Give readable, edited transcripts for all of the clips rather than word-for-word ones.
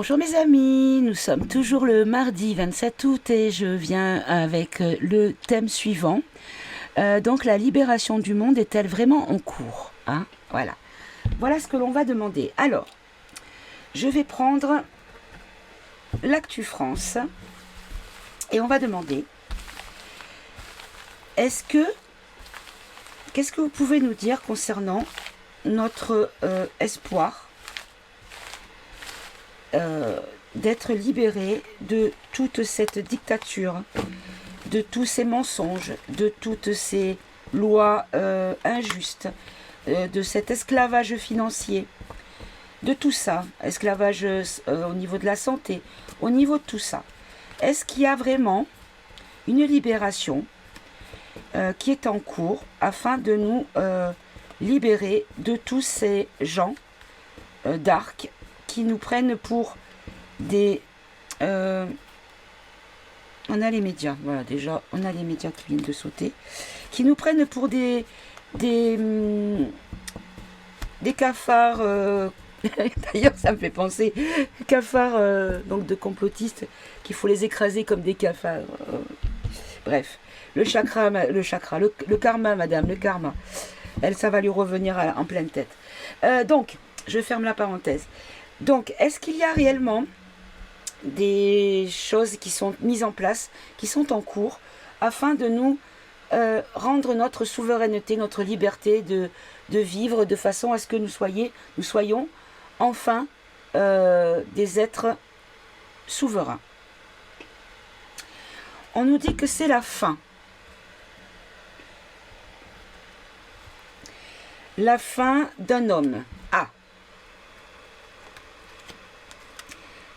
Bonjour mes amis, nous sommes toujours le mardi 27 août et je viens avec le thème suivant. Donc la libération du monde est-elle vraiment en cours, hein? Voilà. Voilà ce que l'on va demander. Alors, je vais prendre l'Actu France et on va demander qu'est-ce que vous pouvez nous dire concernant notre espoir d'être libéré de toute cette dictature, de tous ces mensonges, de toutes ces lois injustes, de cet esclavage financier, de tout ça, esclavage au niveau de la santé, au niveau de tout ça. Est-ce qu'il y a vraiment une libération qui est en cours afin de nous libérer de tous ces gens d'arc qui nous prennent pour des... on a les médias, voilà, déjà, on a les médias qui viennent de sauter, qui nous prennent pour des cafards, d'ailleurs ça me fait penser, cafards donc de complotistes, qu'il faut les écraser comme des cafards. Bref, le karma, madame, le karma. Elle, ça va lui revenir en pleine tête. Donc, je ferme la parenthèse. Donc, est-ce qu'il y a réellement des choses qui sont mises en place, qui sont en cours, afin de nous rendre notre souveraineté, notre liberté de vivre de façon à ce que nous soyons enfin des êtres souverains. On nous dit que c'est la fin. La fin d'un homme. Ah.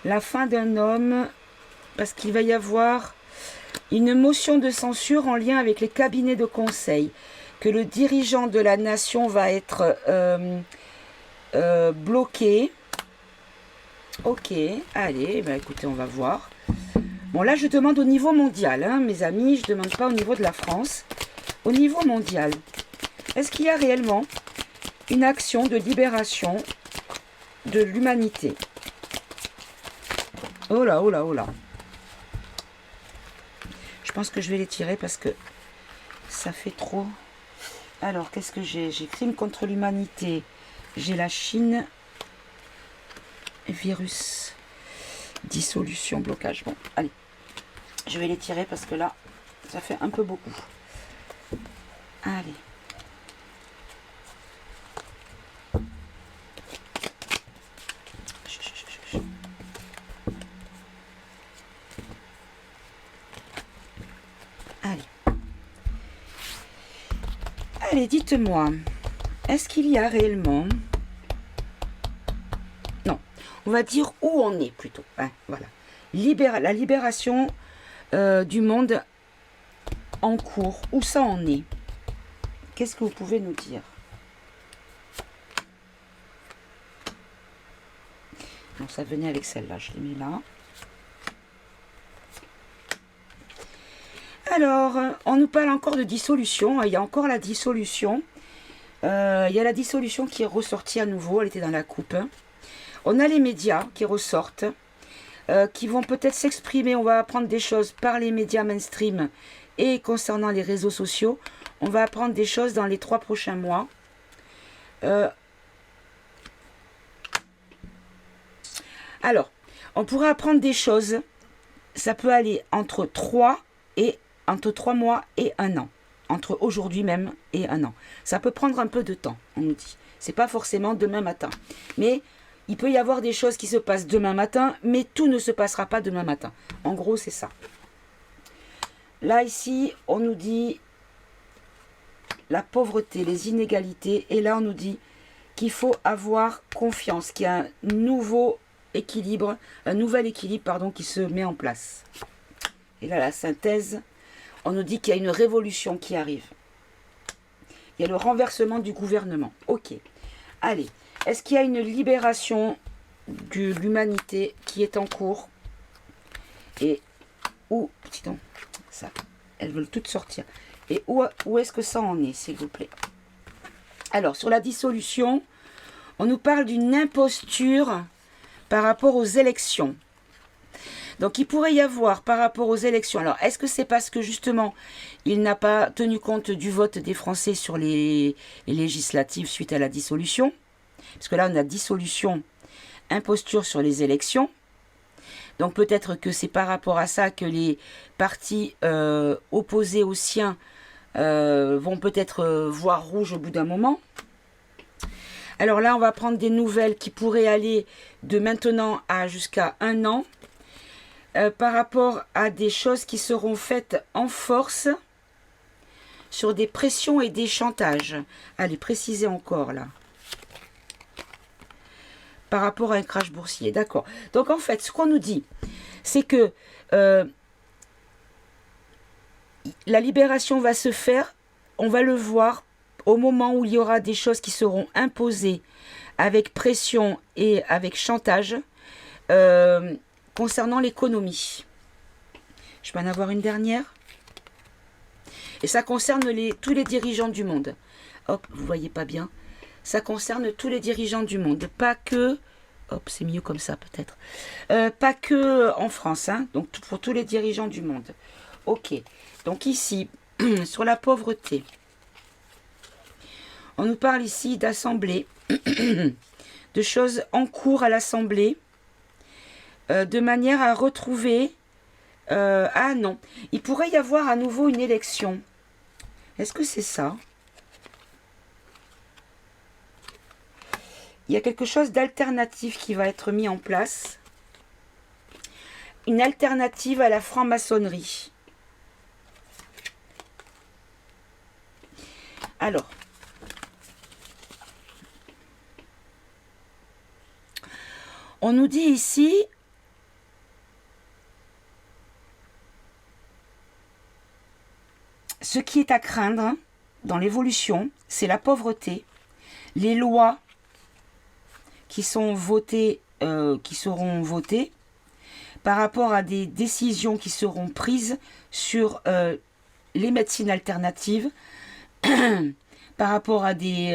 La fin d'un homme, parce qu'il va y avoir une motion de censure en lien avec les cabinets de conseil, que le dirigeant de la nation va être bloqué. Ok, allez, bah écoutez, on va voir. Bon, là, je demande au niveau mondial, hein, mes amis, je ne demande pas au niveau de la France. Au niveau mondial, est-ce qu'il y a réellement une action de libération de l'humanité? Oh là, oh là, oh là. Je pense que je vais les tirer parce que ça fait trop. Alors, qu'est-ce que j'ai? J'ai crime contre l'humanité. J'ai la Chine. Virus. Dissolution, blocage. Bon, allez. Je vais les tirer parce que là, ça fait un peu beaucoup. Allez. Allez, dites-moi, est-ce qu'il y a réellement... Non, on va dire où on est plutôt. Hein, voilà. La libération du monde en cours. Où ça en est? Qu'est-ce que vous pouvez nous dire? Non, ça venait avec celle-là, je l'ai mis là. Alors, on nous parle encore de dissolution. Il y a encore la dissolution. Il y a la dissolution qui est ressortie à nouveau. Elle était dans la coupe. On a les médias qui ressortent, qui vont peut-être s'exprimer. On va apprendre des choses par les médias mainstream et concernant les réseaux sociaux. On va apprendre des choses dans les 3 prochains mois. Alors, on pourra apprendre des choses. Ça peut aller entre 3 mois et 1 an. Entre aujourd'hui même et 1 an. Ça peut prendre un peu de temps, on nous dit. C'est pas forcément demain matin. Mais il peut y avoir des choses qui se passent demain matin, mais tout ne se passera pas demain matin. En gros, c'est ça. Là, ici, on nous dit la pauvreté, les inégalités. Et là, on nous dit qu'il faut avoir confiance, qu'il y a un nouvel équilibre, qui se met en place. Et là, la synthèse, on nous dit qu'il y a une révolution qui arrive. Il y a le renversement du gouvernement. Ok. Allez. Est-ce qu'il y a une libération de l'humanité qui est en cours? Et où... Dis donc, ça. Elles veulent toutes sortir. Et où est-ce que ça en est, s'il vous plaît? Alors, sur la dissolution, on nous parle d'une imposture par rapport aux élections. Donc, il pourrait y avoir par rapport aux élections. Alors, est-ce que c'est parce que justement, il n'a pas tenu compte du vote des Français sur les législatives suite à la dissolution? Parce que là, on a dissolution, imposture sur les élections. Donc, peut-être que c'est par rapport à ça que les partis opposés aux siens vont peut-être voir rouge au bout d'un moment. Alors là, on va prendre des nouvelles qui pourraient aller de maintenant à jusqu'à 1 an. Par rapport à des choses qui seront faites en force sur des pressions et des chantages. Allez, précisez encore là. Par rapport à un crash boursier, d'accord. Donc en fait, ce qu'on nous dit, c'est que la libération va se faire, on va le voir au moment où il y aura des choses qui seront imposées avec pression et avec chantage. Concernant l'économie. Je peux en avoir une dernière. Et ça concerne tous les dirigeants du monde. Hop, vous voyez pas bien. Ça concerne tous les dirigeants du monde. Pas que... Hop, c'est mieux comme ça peut-être. Pas que en France. Hein, donc pour tous les dirigeants du monde. Ok. Donc ici, sur la pauvreté. On nous parle ici d'assemblée. De choses en cours à l'assemblée. De manière à retrouver... ah non, il pourrait y avoir à nouveau une élection. Est-ce que c'est ça? Il y a quelque chose d'alternatif qui va être mis en place. Une alternative à la franc-maçonnerie. Alors... on nous dit ici... ce qui est à craindre dans l'évolution, c'est la pauvreté, les lois qui sont votées, qui seront votées par rapport à des décisions qui seront prises sur les médecines alternatives, par rapport à des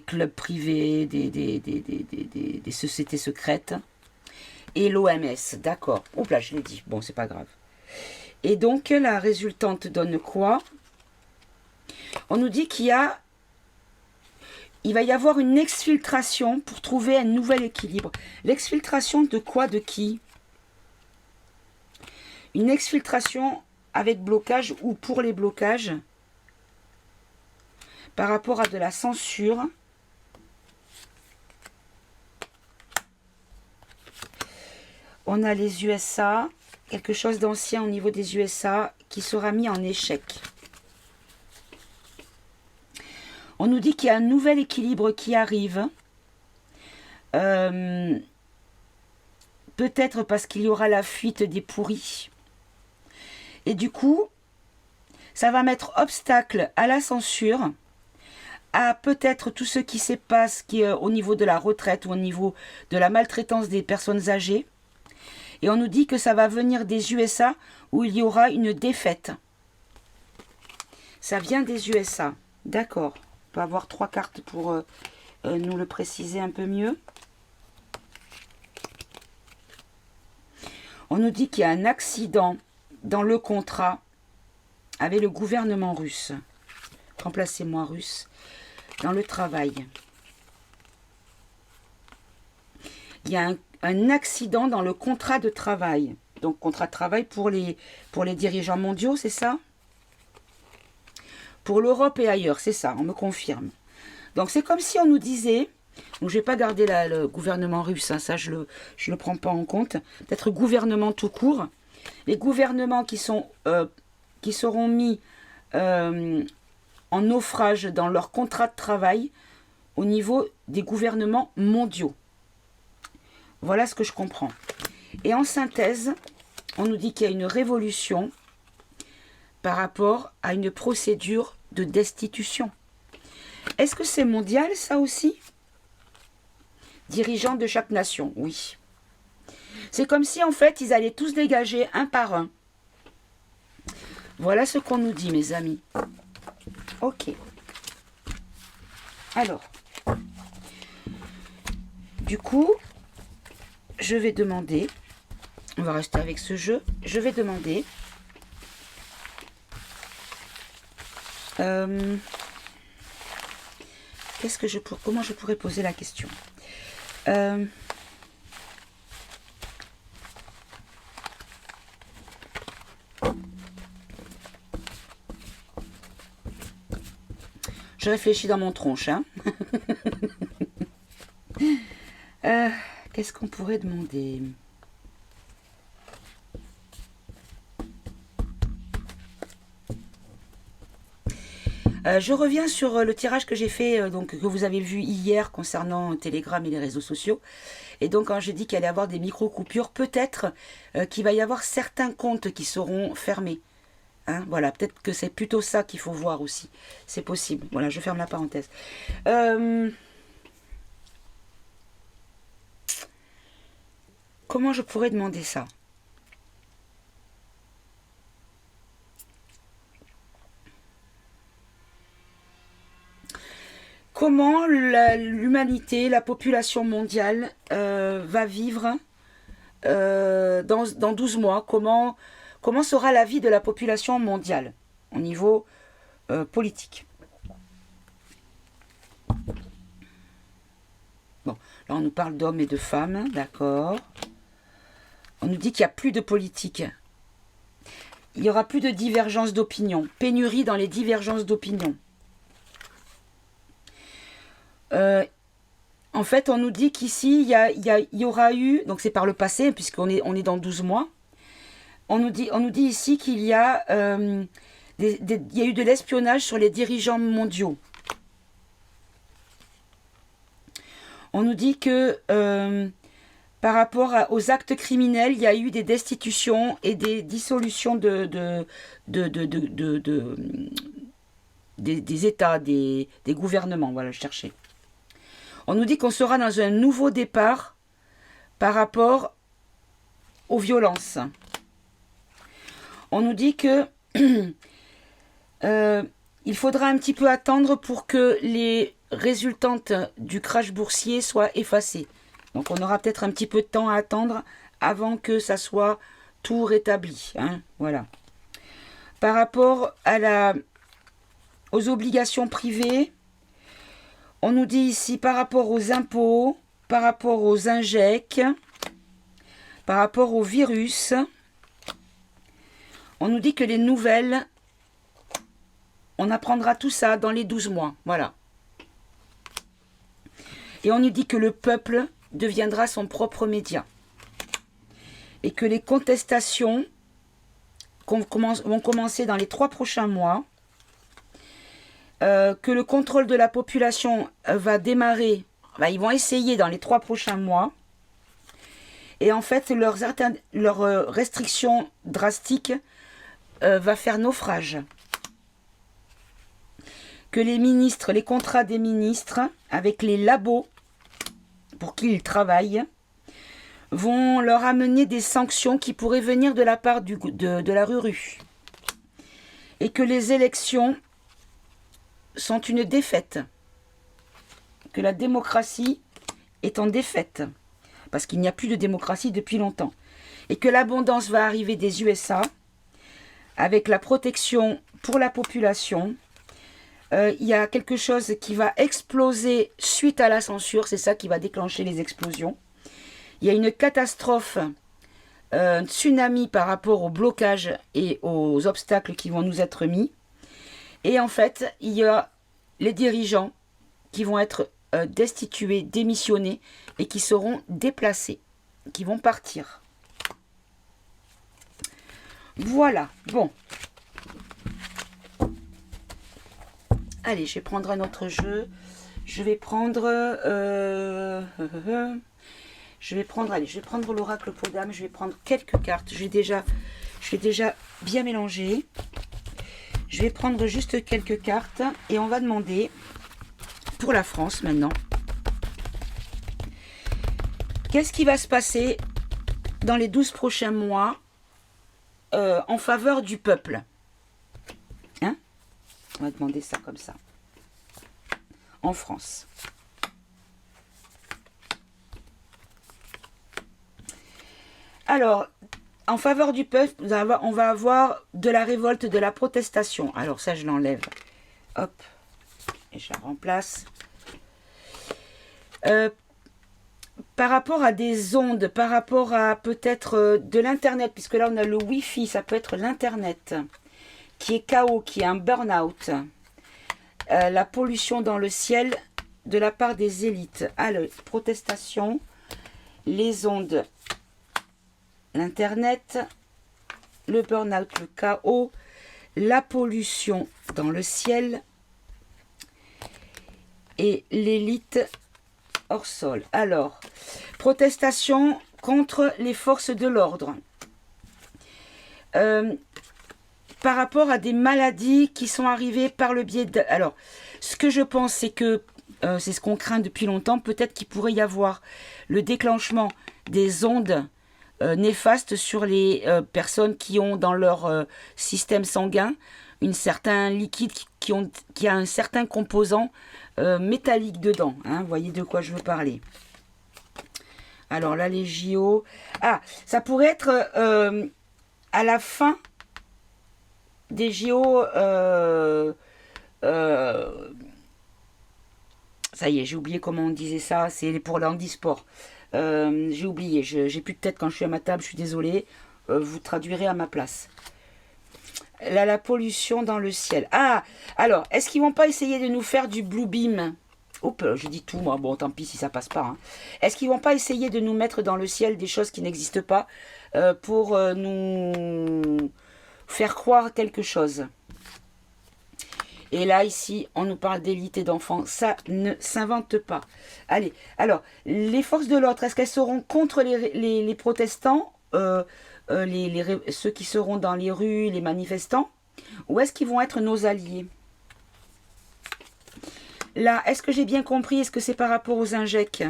clubs privés, des sociétés secrètes, et l'OMS, d'accord. Oups là, je l'ai dit, bon, c'est pas grave. Et donc, la résultante donne quoi? On nous dit il va y avoir une exfiltration pour trouver un nouvel équilibre. L'exfiltration de quoi? De qui? Une exfiltration avec blocage ou pour les blocages par rapport à de la censure. On a les USA... quelque chose d'ancien au niveau des USA qui sera mis en échec. On nous dit qu'il y a un nouvel équilibre qui arrive. Peut-être parce qu'il y aura la fuite des pourris. Et du coup, ça va mettre obstacle à la censure, à peut-être tout ce qui se passe au niveau de la retraite ou au niveau de la maltraitance des personnes âgées. Et on nous dit que ça va venir des USA où il y aura une défaite. Ça vient des USA. D'accord. On peut avoir 3 cartes pour nous le préciser un peu mieux. On nous dit qu'il y a un accident dans le contrat avec le gouvernement russe. Remplacez-moi russe. Dans le travail. Il y a un accident dans le contrat de travail. Donc, contrat de travail pour les dirigeants mondiaux, c'est ça? Pour l'Europe et ailleurs, c'est ça, on me confirme. Donc, c'est comme si on nous disait... Donc, je ne vais pas garder le gouvernement russe, hein, ça, je le prends pas en compte. Peut-être gouvernement tout court. Les gouvernements qui seront mis en naufrage dans leur contrat de travail au niveau des gouvernements mondiaux. Voilà ce que je comprends. Et en synthèse, on nous dit qu'il y a une révolution par rapport à une procédure de destitution. Est-ce que c'est mondial, ça aussi? Dirigeants de chaque nation, oui. C'est comme si, en fait, ils allaient tous dégager un par un. Voilà ce qu'on nous dit, mes amis. Ok. Alors, du coup, je vais demander, on va rester avec ce jeu, je vais demander comment je pourrais poser la question. Je réfléchis dans mon tronche. Hein. Qu'est-ce qu'on pourrait demander? Je reviens sur le tirage que j'ai fait, donc que vous avez vu hier concernant Telegram et les réseaux sociaux. Et donc quand j'ai dit qu'il allait y avoir des micro-coupures, peut-être qu'il va y avoir certains comptes qui seront fermés. Hein, voilà, peut-être que c'est plutôt ça qu'il faut voir aussi. C'est possible. Voilà, je ferme la parenthèse. Comment je pourrais demander ça? Comment l'humanité, la population mondiale va vivre dans 12 mois? Comment sera la vie de la population mondiale au niveau politique? Bon, là on nous parle d'hommes et de femmes, d'accord. On nous dit qu'il n'y a plus de politique. Il n'y aura plus de divergence d'opinion. Pénurie dans les divergences d'opinion. En fait, on nous dit qu'ici, il y aura eu, donc c'est par le passé, puisqu'on est dans 12 mois, on nous dit ici qu'il y a, il y a eu de l'espionnage sur les dirigeants mondiaux. On nous dit que par rapport aux actes criminels, il y a eu des destitutions et des dissolutions des États, des gouvernements. Voilà, je cherchais. On nous dit qu'on sera dans un nouveau départ par rapport aux violences. On nous dit que il faudra un petit peu attendre pour que les résultantes du crash boursier soient effacées. Donc on aura peut-être un petit peu de temps à attendre avant que ça soit tout rétabli. Hein, voilà. Par rapport aux obligations privées, on nous dit ici par rapport aux impôts, par rapport aux injects, par rapport au virus, on nous dit que les nouvelles, on apprendra tout ça dans les 12 mois. Voilà. Et on nous dit que le peuple deviendra son propre média. Et que les contestations vont commencer dans les 3 prochains mois. Que le contrôle de la population va démarrer, ils vont essayer dans les 3 prochains mois. Et en fait, leur restriction drastique va faire naufrage. Que les ministres, les contrats des ministres avec les labos pour qui ils travaillent vont leur amener des sanctions qui pourraient venir de la part de la RURU. Et que les élections sont une défaite, que la démocratie est en défaite, parce qu'il n'y a plus de démocratie depuis longtemps, et que l'abondance va arriver des USA, avec la protection pour la population. Il y a quelque chose qui va exploser suite à la censure, c'est ça qui va déclencher les explosions. Il y a une catastrophe, un tsunami par rapport au blocage et aux obstacles qui vont nous être mis. Et en fait, il y a les dirigeants qui vont être destitués, démissionnés et qui seront déplacés, qui vont partir. Voilà, bon. Allez, je vais prendre un autre jeu. Je vais prendre... je vais prendre l'oracle peau d'âme. Je vais prendre quelques cartes. Je vais déjà bien mélanger. Je vais prendre juste quelques cartes et on va demander pour la France maintenant. Qu'est-ce qui va se passer dans les 12 prochains mois en faveur du peuple? Hein? On va demander ça comme ça. En France. Alors, en faveur du peuple, on va avoir de la révolte, de la protestation. Alors ça, je l'enlève. Hop. Et je la remplace. Par rapport à des ondes, par rapport à peut-être de l'Internet, puisque là, on a le Wi-Fi, ça peut être l'Internet, qui est KO, qui est un burn-out. La pollution dans le ciel de la part des élites. Alors, protestation, les ondes, l'Internet, le burn-out, le chaos, la pollution dans le ciel et l'élite hors sol. Alors, protestation contre les forces de l'ordre. Par rapport à des maladies qui sont arrivées par le biais de... Alors, ce que je pense, c'est que, c'est ce qu'on craint depuis longtemps, peut-être qu'il pourrait y avoir le déclenchement des ondes néfastes sur les personnes qui ont dans leur système sanguin un certain liquide qui a un certain composant métallique dedans. Hein, vous voyez de quoi je veux parler. Alors là, les JO... Ah, ça pourrait être à la fin des JO... ça y est, j'ai oublié comment on disait ça. C'est pour l'handisport. J'ai oublié. J'ai plus de tête quand je suis à ma table. Je suis désolée. Vous traduirez à ma place. Là, la pollution dans le ciel. Ah, alors, est-ce qu'ils vont pas essayer de nous faire du blue beam? Oups, je dis tout, moi. Bon, tant pis si ça passe pas. Hein. Est-ce qu'ils vont pas essayer de nous mettre dans le ciel des choses qui n'existent pas pour nous faire croire quelque chose? Et là, ici, on nous parle d'élite et d'enfants. Ça ne s'invente pas. Allez, alors, les forces de l'ordre, est-ce qu'elles seront contre les protestants ceux qui seront dans les rues, les manifestants, ou est-ce qu'ils vont être nos alliés? Là, est-ce que j'ai bien compris? Est-ce que c'est par rapport aux injects?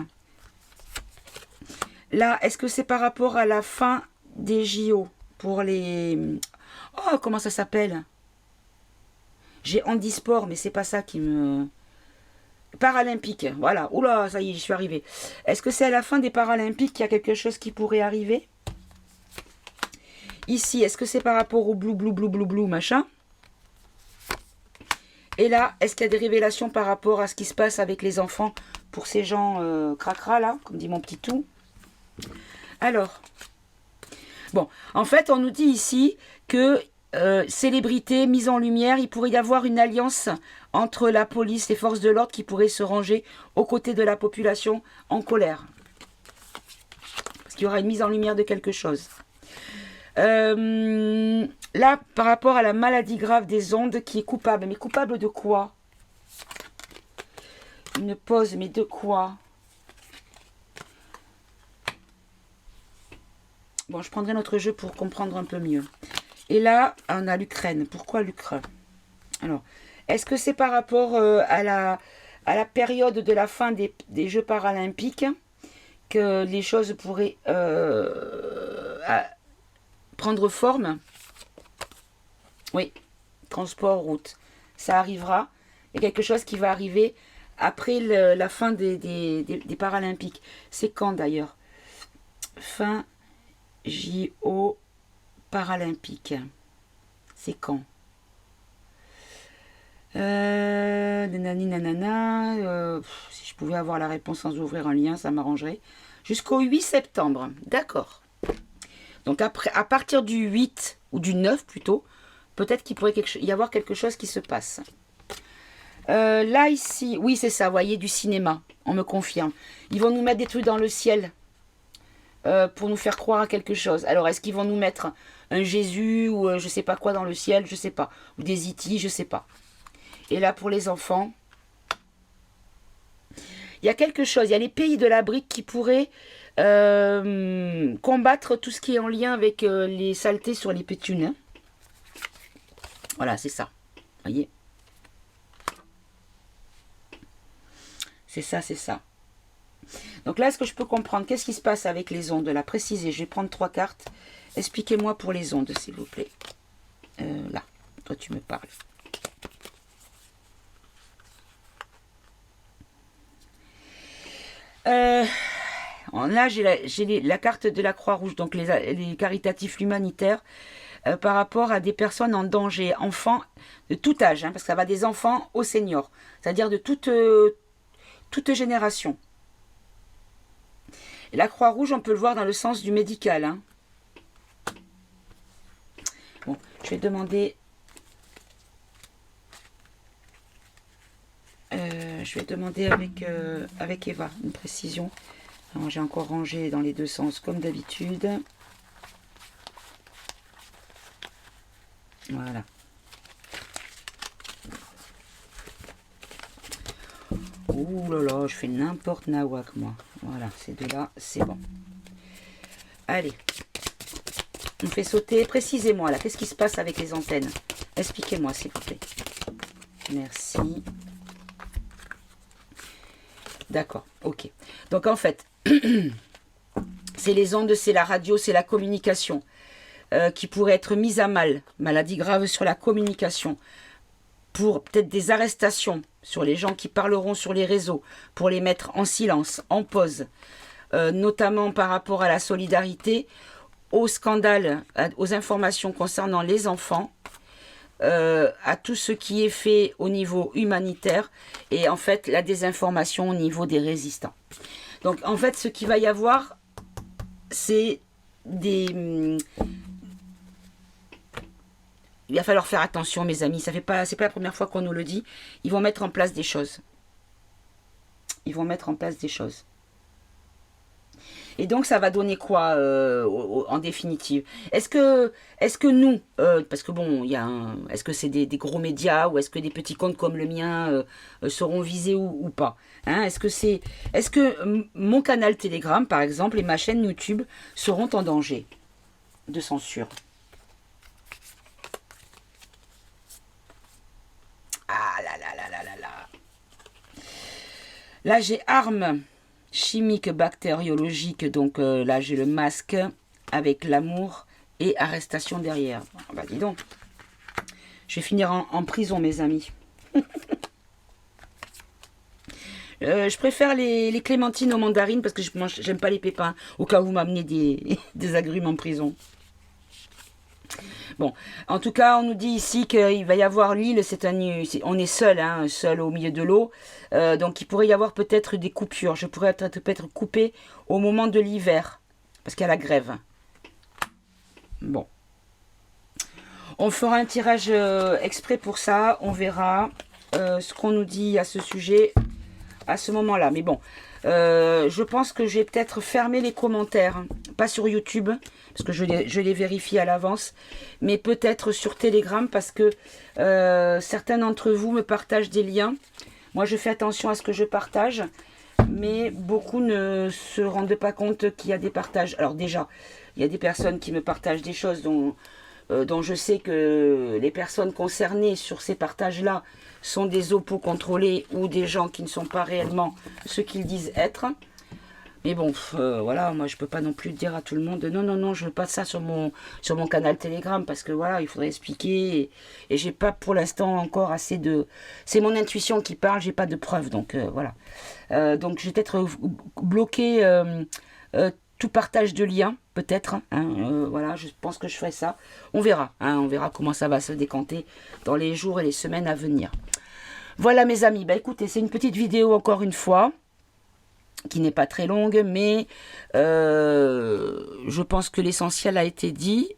Là, est-ce que c'est par rapport à la fin des JO pour les... Oh, comment ça s'appelle? J'ai handisport, mais c'est pas ça qui me... Paralympique, voilà. Oula, ça y est, j'y suis arrivée. Est-ce que c'est à la fin des Paralympiques qu'il y a quelque chose qui pourrait arriver? Ici, est-ce que c'est par rapport au blue, machin? Et là, est-ce qu'il y a des révélations par rapport à ce qui se passe avec les enfants pour ces gens cracra, là, comme dit mon petit tout? Alors, bon, en fait, on nous dit ici que célébrité, mise en lumière, il pourrait y avoir une alliance entre la police, les forces de l'ordre qui pourraient se ranger aux côtés de la population en colère. Parce qu'il y aura une mise en lumière de quelque chose. Là, par rapport à la maladie grave des ondes qui est coupable. Mais coupable de quoi? Une pause, mais de quoi? Bon, je prendrai notre jeu pour comprendre un peu mieux. Et là, on a l'Ukraine. Pourquoi l'Ukraine? Alors, est-ce que c'est par rapport à la période de la fin des Jeux paralympiques que les choses pourraient prendre forme? Oui, transport, route. Ça arrivera. Il y a quelque chose qui va arriver après la fin des Paralympiques. C'est quand d'ailleurs? Fin JO Paralympiques. C'est quand? Nanani nanana. Si je pouvais avoir la réponse sans ouvrir un lien, ça m'arrangerait. Jusqu'au 8 septembre. D'accord. Donc après, à partir du 8 ou du 9 plutôt, peut-être qu'il pourrait y avoir quelque chose qui se passe. Là, ici, oui, c'est ça, vous voyez, du cinéma, on me confirme. Ils vont nous mettre des trucs dans le ciel pour nous faire croire à quelque chose. Alors, est-ce qu'ils vont nous mettre un Jésus ou je sais pas quoi dans le ciel? Je sais pas. Ou des E.T., je sais pas. Et là, pour les enfants, il y a quelque chose. Il y a les pays de la brique qui pourraient combattre tout ce qui est en lien avec les saletés sur les pétunes. Hein. Voilà, c'est ça. Voyez? C'est ça, c'est ça. Donc là, est-ce que je peux comprendre? Qu'est-ce qui se passe avec les ondes? Là, précisez. Je vais prendre 3 cartes. Expliquez-moi pour les ondes, s'il vous plaît. Là, toi, tu me parles. Là, j'ai la carte de la Croix-Rouge, donc les caritatifs, l'humanitaire, par rapport à des personnes en danger, enfants de tout âge, hein, parce que ça va des enfants aux seniors, c'est-à-dire de toute génération. Et la Croix-Rouge, on peut le voir dans le sens du médical. Hein. Bon, je vais demander... avec Eva une précision. J'ai encore rangé dans les deux sens comme d'habitude. Voilà. Ouh là là, je fais n'importe nawak moi. Voilà, ces deux-là, c'est bon. Allez. On fait sauter. Précisez-moi là, qu'est-ce qui se passe avec les antennes? Expliquez-moi s'il vous plaît. Merci. D'accord, ok. Donc en fait, c'est les ondes, c'est la radio, c'est la communication qui pourrait être mise à mal. Maladie grave sur la communication. Pour peut-être des arrestations sur les gens qui parleront sur les réseaux, pour les mettre en silence, en pause, notamment par rapport à la solidarité, aux scandales, aux informations concernant les enfants, à tout ce qui est fait au niveau humanitaire et en fait la désinformation au niveau des résistants. Donc en fait ce qu'il va y avoir, c'est des... Il va falloir faire attention mes amis, c'est pas la première fois qu'on nous le dit. Ils vont mettre en place des choses. Ils vont mettre en place des choses. Et donc ça va donner quoi en définitive? Est-ce que nous, parce que bon, est-ce que c'est des gros médias ou est-ce que des petits comptes comme le mien seront visés ou pas, hein? Est-ce que mon canal Telegram par exemple et ma chaîne YouTube seront en danger de censure? Ah là là là là là là. Là j'ai armes chimiques bactériologiques, donc là j'ai le masque avec l'amour et arrestation derrière. Bah dis donc. Je vais finir en prison mes amis. Je préfère les clémentines aux mandarines parce que j'aime pas les pépins. Au cas où vous m'amenez des agrumes en prison. Bon, en tout cas, on nous dit ici qu'il va y avoir l'île, on est seul, hein, seul au milieu de l'eau, donc il pourrait y avoir peut-être des coupures. Je pourrais peut-être couper au moment de l'hiver, parce qu'il y a la grève. Bon. On fera un tirage exprès pour ça, on verra ce qu'on nous dit à ce sujet à ce moment-là. Mais bon, je pense que je vais peut-être fermer les commentaires, pas sur YouTube, parce que je les vérifie à l'avance, mais peut-être sur Telegram, parce que certains d'entre vous me partagent des liens. Moi, je fais attention à ce que je partage, mais beaucoup ne se rendent pas compte qu'il y a des partages. Alors déjà, il y a des personnes qui me partagent des choses dont je sais que les personnes concernées sur ces partages-là sont des oppos contrôlés ou des gens qui ne sont pas réellement ce qu'ils disent être. Mais bon, voilà, moi je peux pas non plus dire à tout le monde non, je veux pas ça sur mon canal Telegram parce que voilà, il faudrait expliquer et j'ai pas pour l'instant encore assez de... C'est mon intuition qui parle, j'ai pas de preuves, donc voilà. Donc je vais peut-être bloquer tout partage de liens, peut-être, hein, voilà, je pense que je ferai ça. On verra, hein, on verra comment ça va se décanter dans les jours et les semaines à venir. Voilà mes amis, bah écoutez, c'est une petite vidéo encore une fois, qui n'est pas très longue, mais je pense que l'essentiel a été dit.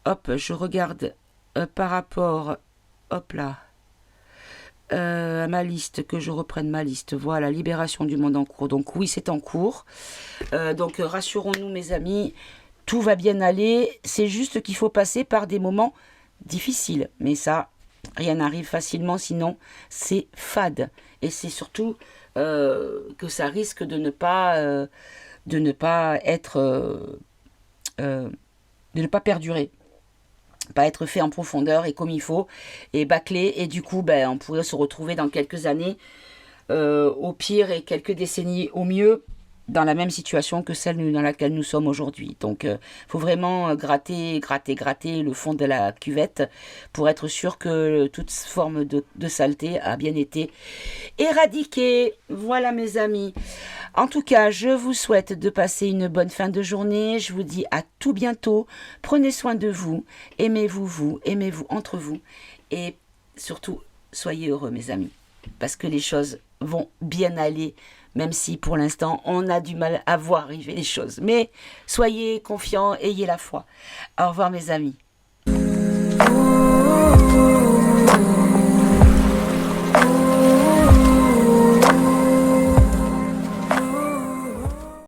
Hop, je regarde par rapport, hop là, à ma liste, que je reprenne ma liste. Voilà, libération du monde en cours. Donc oui, c'est en cours. Donc rassurons-nous mes amis, tout va bien aller. C'est juste qu'il faut passer par des moments difficiles. Mais ça, rien n'arrive facilement, sinon c'est fade. Et c'est surtout que ça risque de ne pas être... de ne pas perdurer. Pas être fait en profondeur et comme il faut, et bâclé, et du coup on pourrait se retrouver dans quelques années au pire et quelques décennies au mieux dans la même situation que celle dans laquelle nous sommes aujourd'hui. Donc faut vraiment gratter le fond de la cuvette pour être sûr que toute forme de saleté a bien été éradiquée. Voilà mes amis. En tout cas, je vous souhaite de passer une bonne fin de journée. Je vous dis à tout bientôt. Prenez soin de vous. Aimez-vous, aimez-vous entre vous. Et surtout, soyez heureux, mes amis. Parce que les choses vont bien aller, même si pour l'instant, on a du mal à voir arriver les choses. Mais soyez confiants, ayez la foi. Au revoir, mes amis.